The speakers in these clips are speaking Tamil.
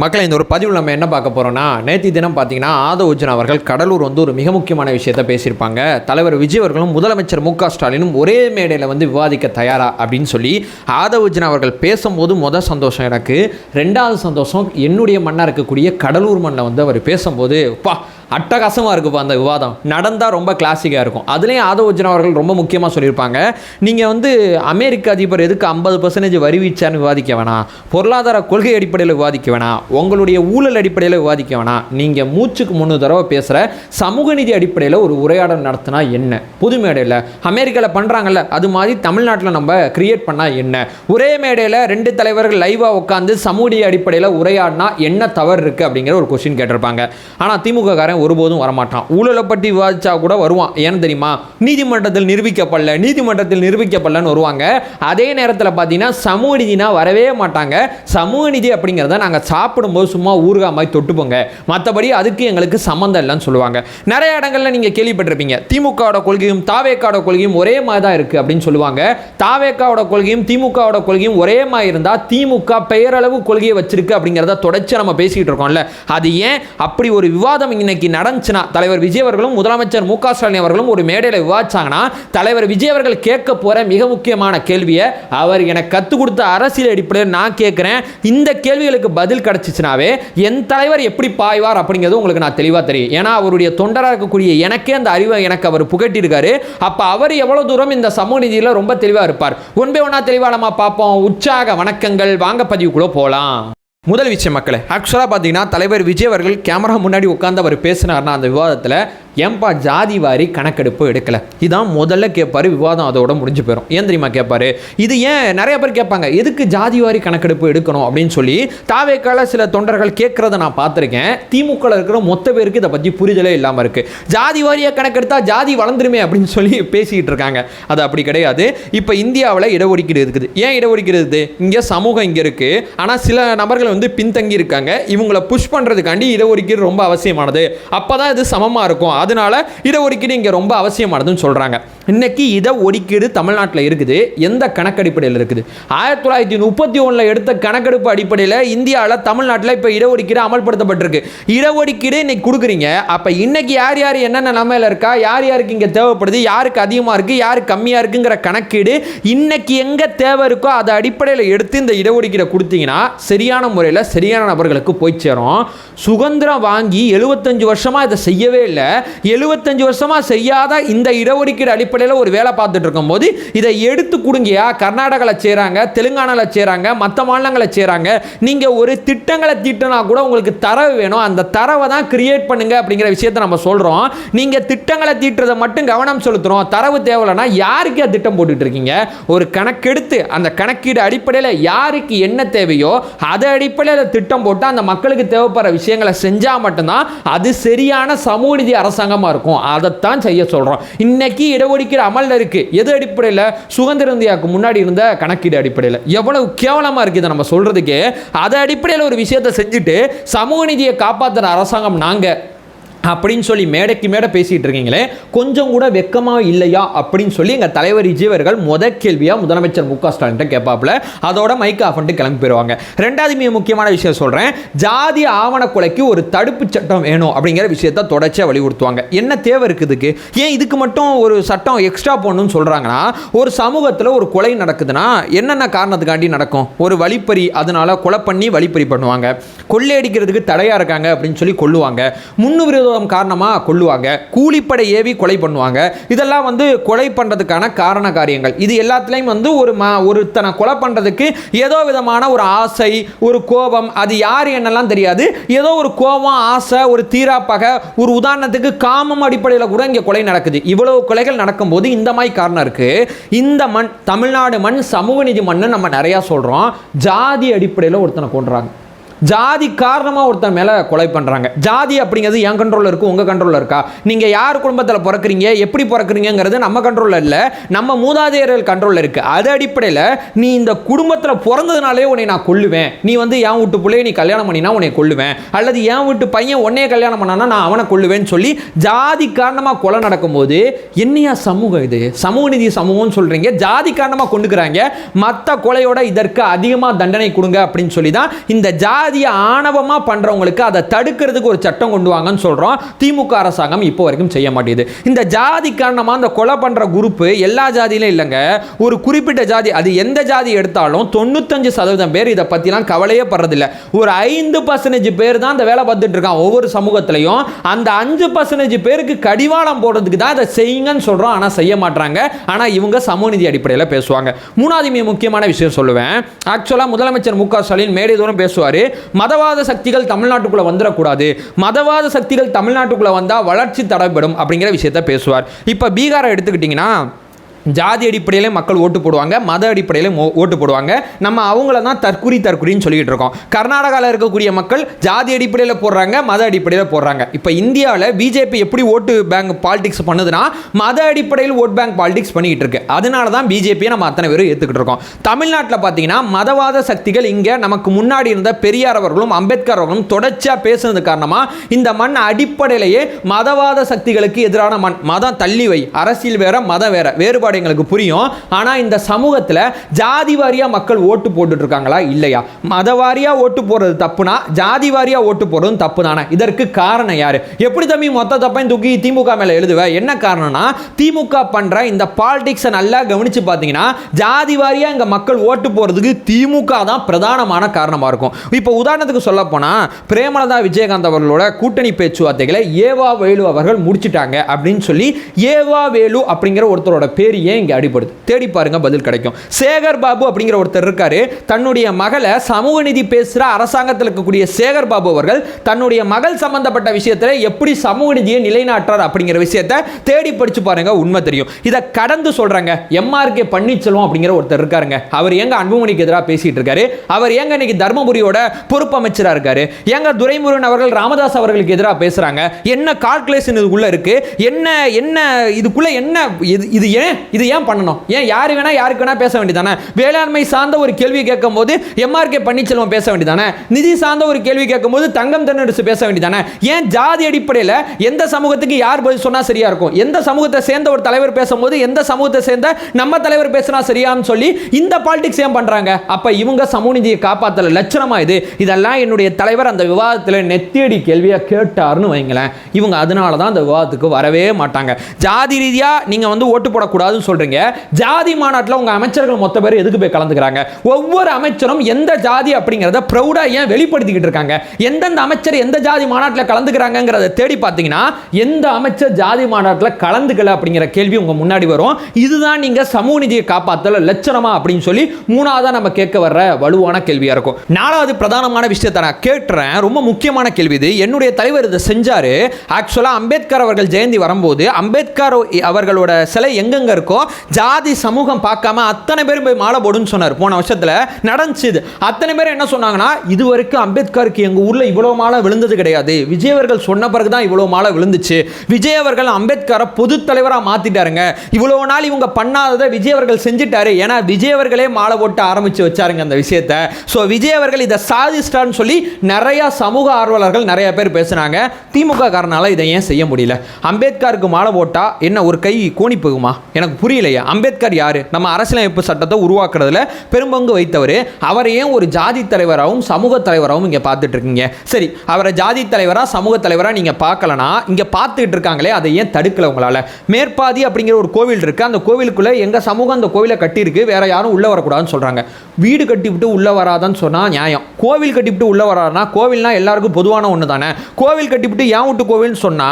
மக்களை இந்த ஒரு பதிவில் நம்ம என்ன பார்க்க போகிறோம்னா, நேற்று தினம் பார்த்தீங்கன்னா ஆதவர்ஜுன் அவர்கள் கடலூர் ஒரு மிக முக்கியமான விஷயத்தை பேசியிருப்பாங்க. தலைவர் விஜய் அவர்களும் முதலமைச்சர் மு க ஸ்டாலினும் ஒரே மேடையில் விவாதிக்க தயாரா அப்படின்னு சொல்லி ஆதவர்ஜுன் அவர்கள் பேசும்போது சந்தோஷம் எனக்கு. ரெண்டாவது சந்தோஷம் என்னுடைய மண்ணாக இருக்கக்கூடிய கடலூர் மண்ணில் அவர் பேசும்போது அட்டகாசமாக இருக்குப்பா. அந்த விவாதம் நடந்தால் ரொம்ப கிளாசிக்காக இருக்கும். அதுலேயும் ஆதவர்ஜுன் அவர்கள் ரொம்ப முக்கியமாக சொல்லியிருப்பாங்க, நீங்கள் அமெரிக்க அதிபர் எதுக்கு 50% வரி வீச்சான்னு விவாதிக்க வேணாம், பொருளாதார கொள்கை அடிப்படையில் விவாதிக்க வேணாம், உங்களுடைய ஊழல் அடிப்படையில் விவாதிக்க வேணாம், நீங்கள் மூச்சுக்கு 3 தடவை பேசுகிற சமூக நீதி அடிப்படையில் ஒரு உரையாடல் நடத்தினா என்ன, புது மேடையில் அமெரிக்காவில் பண்ணுறாங்கல்ல அது மாதிரி தமிழ்நாட்டில் நம்ம கிரியேட் பண்ணால் என்ன, ஒரே மேடையில் 2 தலைவர்கள் லைவாக உட்காந்து சமூக நீதி அடிப்படையில் உரையாடினா என்ன தவறு இருக்குது அப்படிங்கிற ஒரு கொஸ்டின் கேட்டிருப்பாங்க. ஆனால் திமுக காரன் ஒருபோதும் வரமாட்டான். ஊழலை பற்றி விவாதிச்சா கூட வருவான். ஏன்னு தெரியுமா, நீதிமன்றத்தில் நிரூபிக்கப்படலன்னு வருவாங்க. அதே நேரத்தில் பார்த்தீங்கன்னா சமூக நீதினா வரவே மாட்டாங்க. சமூக நீதி அப்படிங்கிறத நாங்கள் சாப்பிடும்போது சும்மா ஊறுகாய் மாதிரி தொட்டுப்போங்க, மற்றபடி அதுக்கு எங்களுக்கு சம்மந்தம் இல்லைன்னு சொல்லுவாங்க. நிறைய இடங்கள்ல நீங்கள் கேள்விப்பட்டிருப்பீங்க, திமுகவோட கொள்கையும் தாவேக்காவோட கொள்கையும் ஒரே மாதிரி தான் இருக்குது அப்படின்னு சொல்லுவாங்க. தாவேக்காவோட கொள்கையும் திமுகவோட கொள்கையும் ஒரே மாதிரி இருந்தால் திமுக பெயரளவு கொள்கையை வச்சிருக்கு அப்படிங்கிறத தொடர்ச்சி நம்ம பேசிக்கிட்டு இருக்கோம்ல. அது ஏன் அப்படி ஒரு விவாதம் இன்னைக்கு நடந்துச்சுன்னா, தலைவர் விஜய் அவர்களும் முதலமைச்சர் மு க ஸ்டாலின் அவர்களும் ஒரு மேடையில் விவாதிச்சாங்கன்னா, தலைவர் விஜய் அவர்கள் கேட்க போற மிக முக்கியமான கேள்வியை அவர் எனக்கு கற்றுக் கொடுத்த அரசியல் அடிப்படையில் நான் கேட்குறேன். இந்த கேள்விகளுக்கு பதில் கிடைச்சிச்சுனாவே என் தலைவர் எப்படி பாய்வார் அப்படிங்கிறது உங்களுக்கு நான் தெளிவாக தெரியும். ஏன்னா அவருடைய தொண்டராக இருக்கக்கூடிய எனக்கே அந்த அறிவை எனக்கு அவர் புகட்டியிருக்காரு. அப்போ அவர் எவ்வளோ தூரம் இந்த சமூக நீதியில் ரொம்ப தெளிவாக இருப்பார். ஒன்பே ஒன்றா தெளிவாக நம்ம பார்ப்போம். உற்சாக வணக்கங்கள், வாங்க பதிவுக்குள்ளே போகலாம். முதல் விஷயம் மக்களே, ஆக்சுவலாக பார்த்தீங்கன்னா தலைவர் விஜய் அவர்கள் கேமரா முன்னாடி உட்காந்து அவர் பேசினார்னா அந்த விவாதத்தில் ஏன்பா ஜாதி வாரி கணக்கெடுப்பு எடுக்கலை, இதான் முதல்ல கேட்பாரு. விவாதம் அதோட முடிஞ்சு போயிடும். ஏன் தெரியுமா கேட்பாரு, இது ஏன் நிறைய பேர் கேட்பாங்க, எதுக்கு ஜாதி வாரி கணக்கெடுப்பு எடுக்கணும் அப்படின்னு சொல்லி தாவேக்கால சில தொண்டர்கள் கேட்கறத நான் பார்த்துருக்கேன். திமுக இருக்கிற மொத்த பேருக்கு இதை பற்றி புரிதலே இல்லாமல் இருக்கு. ஜாதி வாரியாக கணக்கெடுத்தா ஜாதி வளர்ந்துருமே அப்படின்னு சொல்லி பேசிக்கிட்டு இருக்காங்க. அது அப்படி கிடையாது. இப்போ இந்தியாவில் இடஒதுக்கீடு இருக்குது. ஏன் இடஒதுக்கீடு இருக்குது, இங்கே சமூகம் இங்கே இருக்கு, ஆனால் சில நபர்கள் பின்தங்கி இருக்காங்க. இவங்களை புஷ் பண்றதுக்காண்டி இடஒதுக்கீடு ரொம்ப அவசியமானது, அப்பதான் இது சமமா இருக்கும், அதனால இடஒதுக்கீடு இங்க ரொம்ப அவசியமானதுன்னு சொல்றாங்க. இன்னைக்கு இடஒதுக்கீடு தமிழ்நாட்டில் இருக்குது. எந்த கணக்கடிப்படையில் இருக்குது? 1931 எடுத்த கணக்கெடுப்பு அடிப்படையில் இந்தியாவில் தமிழ்நாட்டில் இப்போ இடஒதுக்கீடு அமல்படுத்தப்பட்டிருக்கு. இடஒதுக்கீடு இன்னைக்கு கொடுக்குறீங்க. அப்ப இன்னைக்கு யார் யார் என்னென்ன நிலைமையில இருக்கா, யார் யாருக்கு இங்க தேவைப்படுது, யாருக்கு அதிகமா இருக்கு, யாருக்கு கம்மியா இருக்குங்கிற கணக்கீடு இன்னைக்கு எங்க தேவை இருக்கோ அதை அடிப்படையில் எடுத்து இந்த இடஒதுக்கீடை கொடுத்தீங்கன்னா சரியான முறையில் சரியான நபர்களுக்கு போய் சேரும். சுதந்திரம் வாங்கி 75 வருஷமா இதை செய்யவே இல்லை. 75 வருஷமா செய்யாத இந்த இடஒதுக்கீடு அடிப்படையில் ஒரு வேலை பார்த்துட்டு இருக்கும் போது இதை எடுத்து கொடுங்கயா. கர்நாடகாவில் செய்றாங்க, தெலுங்கானாவில் செய்றாங்க, மற்ற மாநிலங்களில் செய்றாங்க. நீங்க ஒரு திட்டங்களை தீட்டினா கூட உங்களுக்கு தரவு வேணும். அந்த தரவை தான் கிரியேட் பண்ணுங்க அப்படிங்கிற விஷயத்தை நம்ம சொல்றோம். நீங்க திட்டங்களை தீட்டுறதை மட்டும் கவனம் செலுத்துறோம், தரவு தேவையில்லைன்னா யாருக்கு திட்டம் போட்டுட்டு இருக்கீங்க? ஒரு கணக்கெடுத்து அந்த கணக்கீடு அடிப்படையில் யாருக்கு என்ன தேவையோ அதை அடிப்படையில் திட்டம் போட்டு அந்த மக்களுக்கு தேவைப்படுற விஷயங்களை செஞ்சா மட்டும்தான் அது சரியான சமூக நீதி அரசாங்கமாக இருக்கும். அதைத்தான் செய்ய சொல்றோம். இன்னைக்கு இடஒதுக்கீடு அமல்ல இருக்கு. எது அடிப்படையில்? சுதந்திர இந்தியாவுக்கு முன்னாடி இருந்த கணக்கீடு அடிப்படையில். எவ்வளவு கேவலமா இருக்கு இதை நம்ம சொல்றதுக்கு. அதை அடிப்படையில் ஒரு விஷயத்தை செஞ்சுட்டு சமூக நீதியை காப்பாற்றுற அரசாங்கம் நாங்க அப்படின்னு சொல்லி மேடைக்கு மேடை பேசிட்டு இருக்கீங்களே, கொஞ்சம் கூட வெக்கமா இல்லையா அப்படின்னு சொல்லி எங்க தலைவர் விஜய் அவர்கள் முதல் கேள்வியா முதலமைச்சர் மு க ஸ்டாலின் கேட்பாப்புல. அதோட மைக் ஆஃப் பண்ணிட்டு கிளம்பி போயிடுவாங்க. ரெண்டாவது மிக முக்கியமான விஷயம் சொல்றேன், ஜாதி ஆவண கொலைக்கு ஒரு தடுப்பு சட்டம் வேணும் அப்படிங்கிற விஷயத்தை தொடர்ச்சியா வலியுறுத்துவாங்க. என்ன தேவை இருக்குதுக்கு? ஏன் இதுக்கு மட்டும் ஒரு சட்டம் எக்ஸ்ட்ரா போடணும்னு சொல்றாங்கன்னா, ஒரு சமூகத்தில் ஒரு கொலை நடக்குதுன்னா என்னென்ன காரணத்துக்காண்டி நடக்கும்? ஒரு வழிப்பறி, அதனால கொலை பண்ணி வழிப்பறி பண்ணுவாங்க, கொள்ளையடிக்கிறதுக்கு தடையா இருக்காங்க அப்படின்னு சொல்லி கொல்லுவாங்க, முன்னுரிமை காரணமாக கொல்லுவாங்க, கூலிப்படை ஏவி கொலை பண்ணுவாங்க. இதெல்லாம் கொலை பண்ணுறதுக்கான காரண காரியங்கள். இது எல்லாத்துலேயும் ஒருத்தனை கொலை பண்ணுறதுக்கு ஏதோ விதமான ஒரு ஆசை, ஒரு கோபம், அது யார் என்னெல்லாம் தெரியாது, ஏதோ ஒரு கோபம், ஆசை, ஒரு தீராப்பகை, ஒரு உதாரணத்துக்கு காமம் அடிப்படையில் கூட இங்கே கொலை நடக்குது. இவ்வளவு கொலைகள் நடக்கும்போது இந்த மாதிரி காரணம் இருக்கு. இந்த மண், தமிழ்நாடு மண் சமூக நீதி மண் நம்ம நிறையா சொல்கிறோம். ஜாதி அடிப்படையில் ஒருத்தனை கொன்றாங்க, ஜாதி காரணமாக ஒருத்தர் மேலே கொலை பண்ணுறாங்க. ஜாதி அப்படிங்கிறது என் கண்ட்ரோலில் இருக்கும், உங்கள் கண்ட்ரோலில் இருக்கா? நீங்கள் யார் குடும்பத்தில் பிறக்கிறீங்க, எப்படி பிறக்கிறீங்கிறது நம்ம கண்ட்ரோலில் இல்லை, நம்ம மூதாதையர்கள் கண்ட்ரோலில் இருக்குது. அது அடிப்படையில் நீ இந்த குடும்பத்தில் பிறந்ததுனாலே உன்னை நான் கொல்லுவேன், நீ என் வீட்டு பிள்ளையை நீ கல்யாணம் பண்ணினா உன்னை கொல்லுவேன், அல்லது என் வீட்டு பையன் உன்னையே கல்யாணம் பண்ணானா நான் அவனை கொல்லுவேன்னு சொல்லி ஜாதி காரணமாக கொலை நடக்கும்போது என்னையா சமூகம் இது? சமூக நீதி சமூகம்னு சொல்கிறீங்க, ஜாதி காரணமாக கொண்டுக்கிறாங்க. மற்ற கொலையோட இதற்கு அதிகமாக தண்டனை கொடுங்க அப்படின்னு சொல்லி தான் இந்த ஜாதி ஜாதிய ஆணவமா பண்றவங்களுக்கு அதை தடுக்கிறதுக்கு ஒரு சட்டம் கொண்டு வாங்கன்னு சொல்றோம். திமுக அரசாங்கம் இப்போ வரைக்கும் செய்ய மாட்டேங்குது. இந்த ஜாதி காரணமா அந்த கொலை பண்ற குரூப் எல்லா ஜாதியிலும் இல்லைங்க, ஒரு குறிப்பிட்ட ஜாதி, அது எந்த ஜாதி எடுத்தாலும் 95% பேர் இதை பத்திலாம் கவலையே படுறதில்ல. ஒரு 5% பேர் தான் அந்த வேலை பார்த்துட்டு இருக்கான் ஒவ்வொரு சமூகத்திலையும். அந்த 5% பேருக்கு கடிவாளம் போடுறதுக்கு தான் இதை செய்யுங்கன்னு சொல்றோம். ஆனா செய்ய மாட்டாங்க. ஆனா இவங்க சமூக நீதி அடிப்படையில் பேசுவாங்க. மூணாவது மிக முக்கியமான விஷயம் சொல்லுவேன். ஆக்சுவலா முதலமைச்சர் மு க ஸ்டாலின் மேடை தோறும் பேசுவாரு, மதவாத சக்திகள் தமிழ்நாட்டுக்குள்ள வந்துடக்கூடாது, மதவாத சக்திகள் தமிழ்நாட்டுக்குள்ள வந்தா வளர்ச்சி தடைபடும் அப்படிங்கிற விஷயத்தை பேசுவார். இப்ப பீகாரை எடுத்துக்கிட்டீங்கன்னா ஜாதி அடிப்படையில் மக்கள் ஓட்டு போடுவாங்க, மத அடிப்படையில் ஓட்டு போடுவாங்க. நம்ம அவங்கள தான் தற்குறின்னு சொல்லிட்டு இருக்கோம். கர்நாடகாவில் இருக்கக்கூடிய மக்கள் ஜாதி அடிப்படையில் போடுறாங்க, மத அடிப்படையில் போடுறாங்க. இப்போ இந்தியாவில் பிஜேபி எப்படி ஓட்டு பேங்க் பாலிடிக்ஸ் பண்ணுதுன்னா மத அடிப்படையில் ஓட் பேங்க் பாலிடிக்ஸ் பண்ணிக்கிட்டு இருக்கு. அதனால தான் பிஜேபியை நம்ம அத்தனை பேரும் ஏற்றுக்கிட்டு இருக்கோம். தமிழ்நாட்டில் பார்த்தீங்கன்னா மதவாத சக்திகள் இங்கே நமக்கு முன்னாடி இருந்த பெரியார் அவர்களும் அம்பேத்கர் அவர்களும் தொடர்ச்சியாக பேசுனது காரணமாக இந்த மண் அடிப்படையிலேயே மதவாத சக்திகளுக்கு எதிரான மண். மதம் தள்ளி வை, அரசியல் வேற மதம் வேற, வேறுபாடு எங்களுக்கு புரியும். ஆனா இந்த சமூகத்தில் ஜாதி வாரியா மக்கள் ஓட்டு போட்டுட்டு இருக்காங்களா இல்லையா? மத வாரியா ஓட்டு போறது தப்புனா ஜாதி வாரியா ஓட்டு போறதும் தப்பு தானே? இதற்கு காரணம் யாரு? எப்படி தம்பி மொத்த தப்பையும் தூக்கி திமுக மேல எழுதுவ? என்ன காரணம்னா திமுக பண்ற இந்த பாலிடிக்ஸ் நல்லா கவனிச்சு பார்த்தீங்கன்னா ஜாதி வாரியா இங்க மக்கள் ஓட்டு போறதுக்கு திமுக தான் பிரதானமான காரணமா இருக்கும். இப்போ உதாரணத்துக்கு சொல்ல போனா பிரேமலதா விஜயகாந்த் அவர்களோட கூட்டணி பேச்சுவார்த்தைகளை ஏவா வேலு அவர்கள் முடிச்சிட்டாங்க அப்படின்னு சொல்லி ஏவா வேலு அப்படிங்கிற ஒருத்தரோட பேர் ஏன் இங்க அடிபடுது? தேடி பாருங்க, பதில் கிடைக்கும். சேகர் பாபு அப்படிங்கிற ஒருத்தர் இருக்காரு, தன்னுடைய மகளை சமூக நீதி பேசுற அரசாங்கத்தில் இருக்கக்கூடிய சேகர் பாபு அவர்கள் தன்னுடைய மகள் சம்பந்தப்பட்ட விஷயத்துல எப்படி சமூக நீதியை நிலைநாட்டுறார் அப்படிங்கிற விஷயத்தை தேடி படிச்சு பாருங்க, உண்மை தெரியும். இதை கடந்து சொல்றாங்க எம்ஆர்கே பன்னீர்செல்வம் அப்படிங்கிற ஒருத்தர் இருக்காருங்க. அவர் எங்க அன்புமணிக்கு எதிராக பேசிட்டு இருக்காரு, அவர் எங்க இன்னைக்கு தர்மபுரியோட பொறுப்பு அமைச்சரா இருக்காரு, எங்க துரைமுருகன் அவர்கள் ராமதாஸ் அவர்களுக்கு எதிராக பேசுறாங்க. என்ன கால்குலேஷன் இதுக்குள்ள இருக்கு? என்ன என்ன இதுக்குள்ள என்ன இது இது ஏன் பண்ணணும்? ஏன் யாரு வேணா யாருக்கு வேணா பேச வேண்டியதானே? வேளாண்மை சார்ந்த ஒரு கேள்வி கேட்கும் போது எம்ஆர்கே பன்னீர்செல்வம் பேச வேண்டியதானே? நிதி சார்ந்த ஒரு கேள்வி கேட்கும் போது தங்கம் தென்னரசு பேச வேண்டியதானே? ஏன் ஜாதி அடிப்படையில் எந்த சமூகத்துக்கு யார் பதில் சொன்னா சரியா இருக்கும்? எந்த சமூகத்தை சேர்ந்த ஒரு தலைவர் பேசும்போது எந்த சமூகத்தை சேர்ந்த நம்ம தலைவர் பேசினா சரியான்னு சொல்லி இந்த பாலிடிக்ஸ் ஏன் பண்றாங்க? அப்ப இவங்க சமூக நீதியை காப்பாத்தல லட்சணமா இது. இதெல்லாம் என்னுடைய தலைவர் அந்த விவாதத்தில் நெத்தியடி கேள்வியை கேட்டார்னு வைங்களேன். இவங்க அதனால தான் அந்த விவாதத்துக்கு வரவே மாட்டாங்க. ஜாதி ரீதியா நீங்க ஓட்டு போடக்கூடாதுன்னு சொல்றீங்க. ஜாதி மாநாட்டில் உங்க அமைச்சர்கள் மொத்த பேர் எதுக்கு போய் கலந்துக்கிறாங்க? ஒவ்வொரு அமைச்சரும் எந்த ஜாதி அப்படிங்கறத பிரௌடா ஏன் வெளிப்படுத்திக்கிட்டு இருக்காங்க? எந்தெந்த அமைச்சர் எந்த ஜாதி மாநாட்டில் கலந்துக்கிறாங்கிறத தேடி பார்த்தீங்கன்னா எந்த அமைச்சர் ஜாதி மாநாட்டில் கலந்துக்கல அப்படிங்கிற கேள்வி உங்க முன்னாடி வரும். இதுதான் நீங்க சமூக நீதியை காப்பாத்தல லட்சணமா அப்படின்னு சொல்லி மூணாவதா நம்ம கேட்க வர்ற வலுவான கேள்வியா இருக்கும். நாலாவது பிரதானமான விஷயத்தை நான் கேட்கிறேன், ரொம்ப முக்கியமான கேள்வி இது. என்னுடைய தலைவர் இதை செஞ்சாரு. ஆக்சுவலா அம்பேத்கர் அவர்கள் ஜெயந்தி வரும்போது அம்பேத்கர் அவர்களோட சிலை எங்கெங்க இருக்கோ ஜாதி சமூகம் பார்க்காம அத்தனை பேரும் போய் மாலை போடுன்னு சொன்னார். போன வருஷத்துல நடந்துச்சு. அத்தனை பேர் என்ன சொன்னாங்கன்னா இதுவரைக்கும் அம்பேத்கருக்கு எங்க ஊர்ல இவ்வளவு மாலை விழுந்தது கிடையாது, விஜய் அவர்கள் சொன்ன பிறகுதான் இவ்வளவு மாலை விழுந்துச்சு, விஜய் அவர்கள் அம்பேத்கரை பொது தலைவராக மாத்திட்டாருங்க, இவ்வளவு நாள் இவங்க பண்ணாததை விஜய் அவர்கள் செஞ்சுட்டாரு, ஏன்னா விஜய் அவர்களே மாலை போட்டு ஆரம்பிச்சு வச்சாருங்க அந்த விஷயத்தை. ஸோ விஜய் அவர்கள் இதை சாதிச்சிட்டான்னு சொல்லி நிறைய சமூக ஆர்வலர்கள் நிறைய பேர் பேசுனாங்க. திமுக காரனால இதை ஏன் செய்ய முடியல? அம்பேத்கருக்கு மாலை போட்டா என்ன ஒரு கை கோணி போகுமா? எனக்கு புரியலையா. அம்பேத்கர் யாரு? நம்ம அரசியலமைப்பு சட்டத்தை உருவாக்குறதுல பெரும்பங்கு வைத்தவர். அவரை ஏன் ஒரு ஜாதி தலைவராகவும் சமூக தலைவராகவும் இங்க பார்த்துட்டு இருக்கீங்க? சரி, அவரை ஜாதி தலைவரா சமூக தலைவரா நீங்க பார்க்கலனா இங்க பார்த்துட்டு இருக்காங்களே அதை ஏன் தடுக்கல உங்களால? மேற்பாதி அப்படிங்கிற ஒரு கோவில் இருக்கு, அந்த கோவிலுக்குள்ள எங்க சமூகம் அந்த கோவிலை கட்டி இருக்கு, வேற யாரும் உள்ள வரக்கூடாதுன்னு சொல்றாங்க. வீடு கட்டிவிட்டு உள்ள வராதான்னு சொன்னா நியாயம். கோவில் கட்டிவிட்டு உள்ள வராதுன்னா கோவில்னா எல்லாருக்கும் பொதுவான ஒன்று தானே. கோவில் கட்டிவிட்டு ஏன் விட்டு கோவில்னு சொன்னா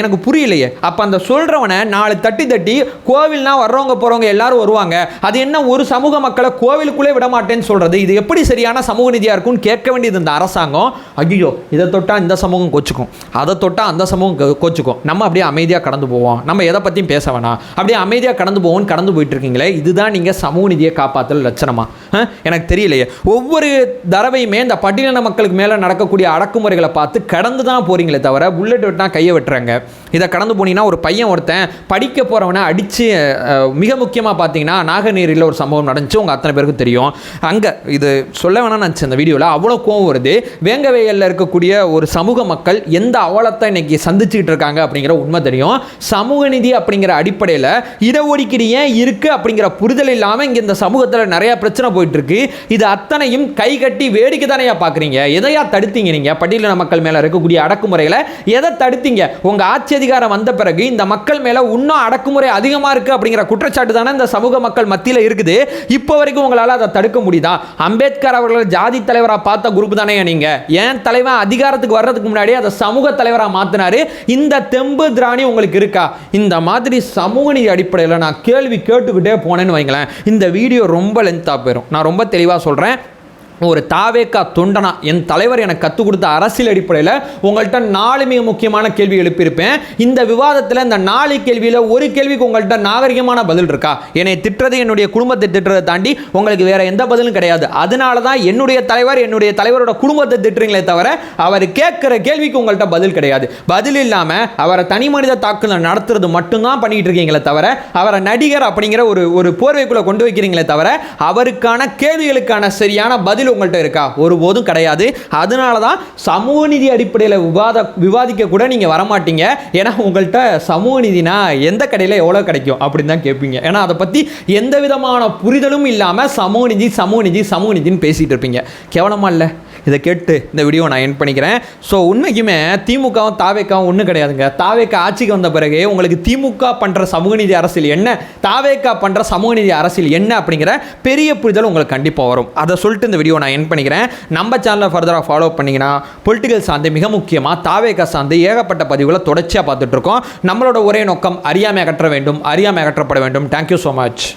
எனக்கு புரியலையே. அப்ப அந்த சொல்றவனை நாலு தட்டி தட்டி கோவில்னா வர்றவங்க போறவங்க எல்லாரும் வருவாங்க, அது என்ன ஒரு சமூக மக்களை கோவிலுக்குள்ளே விட மாட்டேன்னு சொல்றது? இது எப்படி சரியான சமூக நீதியா இருக்கும்னு கேட்க வேண்டியது இந்த அரசாங்கம். ஐயோ, இதை தொட்டா இந்த சமூகம் கோச்சுக்கும், அதை தொட்டா அந்த சமூகம் கோச்சுக்கும், நம்ம அப்படியே அமைதியாக கடந்து போவோம், நம்ம எதை பற்றியும் பேச வேணாம், அப்படியே அமைதியாக கடந்து போவோம் கடந்து போயிட்டு இருக்கீங்களே, இதுதான் நீங்கள் சமூக நீதியை காப்பாற்றல் லட்சணமா? எனக்கு தெரியலையே. ஒவ்வொரு தடவையுமே இந்த பட்டியலின மக்களுக்கு மேலே நடக்கக்கூடிய அடக்குமுறைகளை பார்த்து கடந்து தான் போறீங்களே தவிர புல்லட் வெட்டினா கையை வெட்டுறாங்க. இதை கடந்து போனீங்கன்னா ஒரு பையன் ஒருத்தன் படிக்க போகிறவனை அடித்து, மிக முக்கியமாக பார்த்தீங்கன்னா நாகநீரில் ஒரு சம்பவம் நடந்துச்சு, உங்கள் அத்தனை பேருக்கு தெரியும். அங்கே இது சொல்ல வேணாம்னு நினச்சி அந்த வீடியோவில் அவ்வளோ கோவம் வருது. வேங்கவேயலில் இருக்கக்கூடிய ஒரு சமூக மக்கள் எந்த அவலத்தை இன்னைக்கு சந்திச்சுக்கிட்டு இருக்காங்க அப்படிங்கிற உண்மை தெரியும். சமூக நீதி அப்படிங்கிற அடிப்படையில் இடஒதுக்கீடு ஏன் இருக்குது அப்படிங்கிற புரிதல் இல்லாமல் இங்கே இந்த சமூகத்தில் நிறைய பிரச்சனை போயிட்டு இருக்கு. இது அத்தனையும் கை கட்டி வேடிக்கை தானையா பார்க்குறீங்க? எதையா தடுத்தீங்க நீங்கள்? பட்டியலின மக்கள் மேலே இருக்கக்கூடிய அடக்குமுறையில் எதை தடுத்தீங்க? உங்கள் ஆட்சி அதிகாரம் வந்த பிறகு இந்த மக்கள் மேலே இன்னும் அடக்குமுறை அதிகமாக இருக்குது அப்படிங்கிற குற்றச்சாட்டு தானே இந்த சமூக மக்கள் மத்தியில் இருக்குது. இப்போ வரைக்கும் உங்களால் அதை தடுக்க முடியுதா? அம்பேத்கர் அவர்களை ஜாதி தலைவராக பார்த்த குரூப் தானே நீங்கள். ஏன் தலைவன் அதிகாரத்துக்கு வர்றதுக்கு முன்னாடி அதை சமூக தலைவராக மாற்றினாரு. இந்த தெம்பு திராணி உங்களுக்கு இருக்கா? இந்த மாதிரி சமூக நீதி அடிப்படையில் நான் கேள்வி கேட்டுக்கிட்டே போனேன்னு வைங்களேன், இந்த வீடியோ ரொம்ப லென்த்தாக போயிடும். நான் ரொம்ப தெளிவாக சொல்கிறேன். ஒரு தாவேக்கா தொண்டனா என் தலைவர் எனக்கு கற்றுக் கொடுத்த அரசியல் அடிப்படையில் உங்கள்கிட்ட 4 மிக முக்கியமான கேள்வி எழுப்பியிருப்பேன். இந்த விவாதத்தில் இந்த 4 கேள்வியில் ஒரு கேள்விக்கு உங்கள்கிட்ட நாகரிகமான பதில் இருக்கா? என்னை திட்டுறது, என்னுடைய குடும்பத்தை திட்டுறதை தாண்டி உங்களுக்கு வேற எந்த பதிலும் கிடையாது. அதனால தான் என்னுடைய தலைவரோட குடும்பத்தை திட்டுறீங்களே தவிர அவர் கேட்குற கேள்விக்கு உங்கள்கிட்ட பதில் கிடையாது. பதில் இல்லாமல் அவரை தனி மனித தாக்குதல் நடத்துறது மட்டும்தான் பண்ணிட்டு இருக்கீங்களே தவிர அவரை நடிகர் அப்படிங்கிற ஒரு போர்வைக்குள்ளே கொண்டு வைக்கிறீங்களே தவிர அவருக்கான கேள்விகளுக்கான சரியான பதில் உங்கள்கிட்ட இருக்கா? ஒருபோதும் கிடையாது. அதனால தான் சமூக நீதி அடிப்படையில் விவாதிக்க கூட நீங்கள் வரமாட்டீங்க. ஏன்னா உங்கள்கிட்ட சமூக நீதினா எந்த கடையில் எவ்வளோ கிடைக்கும் அப்படின்னு தான் கேட்பீங்க. ஏன்னா அதை பற்றி எந்த விதமான புரிதலும் இல்லாமல் சமூக நீதின்னு பேசிகிட்டு இருப்பீங்க. கேவலமாக இல்லை? இதை கேட்டு இந்த வீடியோ நான் எண்ட் பண்ணிக்கிறேன். ஸோ உண்மைக்குமே திமுகவும் தாவேக்காவும் ஒன்றும் கிடையாதுங்க. தாவேக்கா ஆட்சிக்கு வந்த பிறகு உங்களுக்கு திமுக பண்ணுற சமூக நீதி அரசியல் என்ன, தாவேக்கா பண்ணுற சமூக நீதி அரசியல் என்ன அப்படிங்கிற பெரிய புரிதல் உங்களுக்கு கண்டிப்பாக வரும். அதை சொல்லிட்டு இந்த வீடியோ நான் எண்ட் பண்ணிக்கிறேன். நம்ம சேனலை ஃபர்தராக ஃபாலோ பண்ணிங்கன்னா பொலிட்டிக்கல் சார்ந்து மிக முக்கியமாக தாவேக்கா சார்ந்து ஏகப்பட்ட பதிவுகளை தொடர்ச்சியாக பார்த்துட்ருக்கோம். நம்மளோட ஒரே நோக்கம் அறியாமை அகற்ற வேண்டும், அறியாமை அகற்றப்பட வேண்டும். Thank you so much.